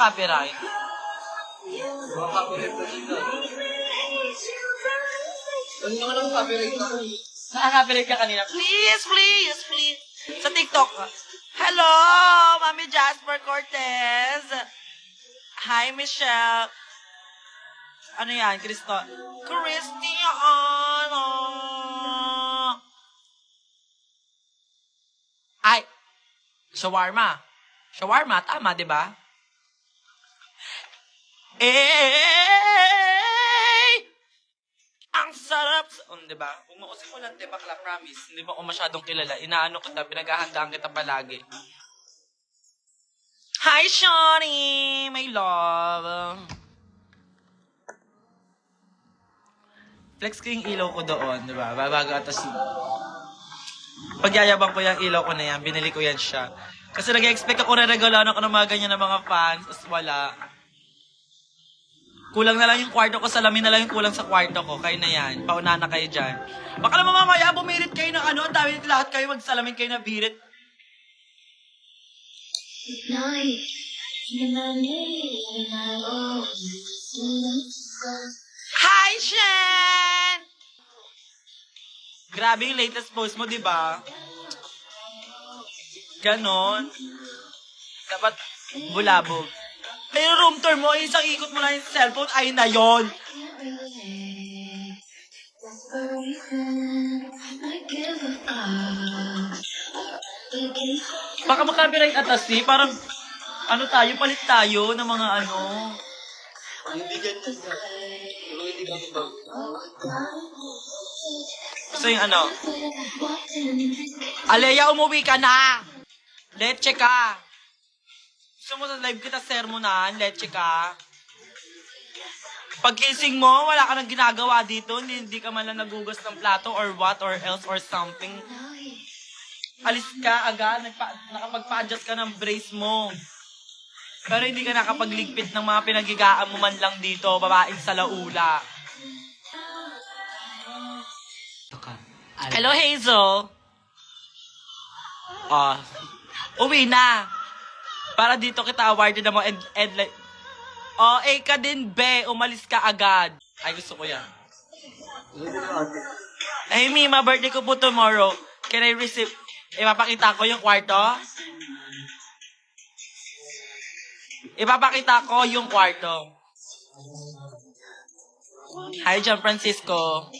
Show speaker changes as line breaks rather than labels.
copyright?
Mga copyright na sila. Ano naman ang copyright ako?
Nakaka-copyright ka kanina. Please, please, please. Sa TikTok. Hello, Mami Jasper Cortez. Hi, Michelle. Ano yan, Cristo? Cristiano. Ay, shawarma. Shawarma, tama, di ba? Ang sarap! Di ba? Kung mausin mo lang, bakla, promise. Hindi mo ako masyadong kilala. Inaano kita, pinaghahandaan kita palagi. Hi, Shawty! My love! Flex ko yung ilaw ko doon, di ba? Babago atas pagyayabang ko yung ilaw ko na yan, binili ko yan siya. Kasi nag-expect ako na regalaan ako ng mga ganyan ng mga fans, tapos wala. Kulang na lang yung kwarto ko, salamin na lang yung kulang sa kwarto ko, kayo na yan, pauna na kayo dyan. Baka naman mamaya, bumirit kayo ng ano, ang dami lahat kayo magsalamin kayo na birit. Hi, Shen! Grabe yung latest post mo, di ba? Ganon. Dapat bulabog. Pero room tour mo, isang ikot mo lang yung cellphone, ayun na yun. Baka makapirate atas eh, parang ano tayo, palit tayo ng mga ano.
Hindi ganyan na. Pero hindi ka ito.
So yung ano, Alea, umuwi ka na! Leche ka! Gusto mo sa live kita sermonan, leche ka? Pag kissing mo, wala ka nang ginagawa dito, hindi ka man lang nagugas ng plato or what or else or something. Alis ka agad, nakapagpa-adjust ka ng brace mo. Pero hindi ka nakapagligpit ng mga pinagigaan mo man lang dito, babaeng salaula. Hello, Hazel. Uwi na. Para dito kita awarded na mo ka din, be. Umalis ka agad. Ay, gusto ko yan. Hey, Mima, birthday ko po tomorrow. Can I receive? Ipapakita ko yung kwarto? Ipapakita ko yung kwarto. Hi, John Francisco.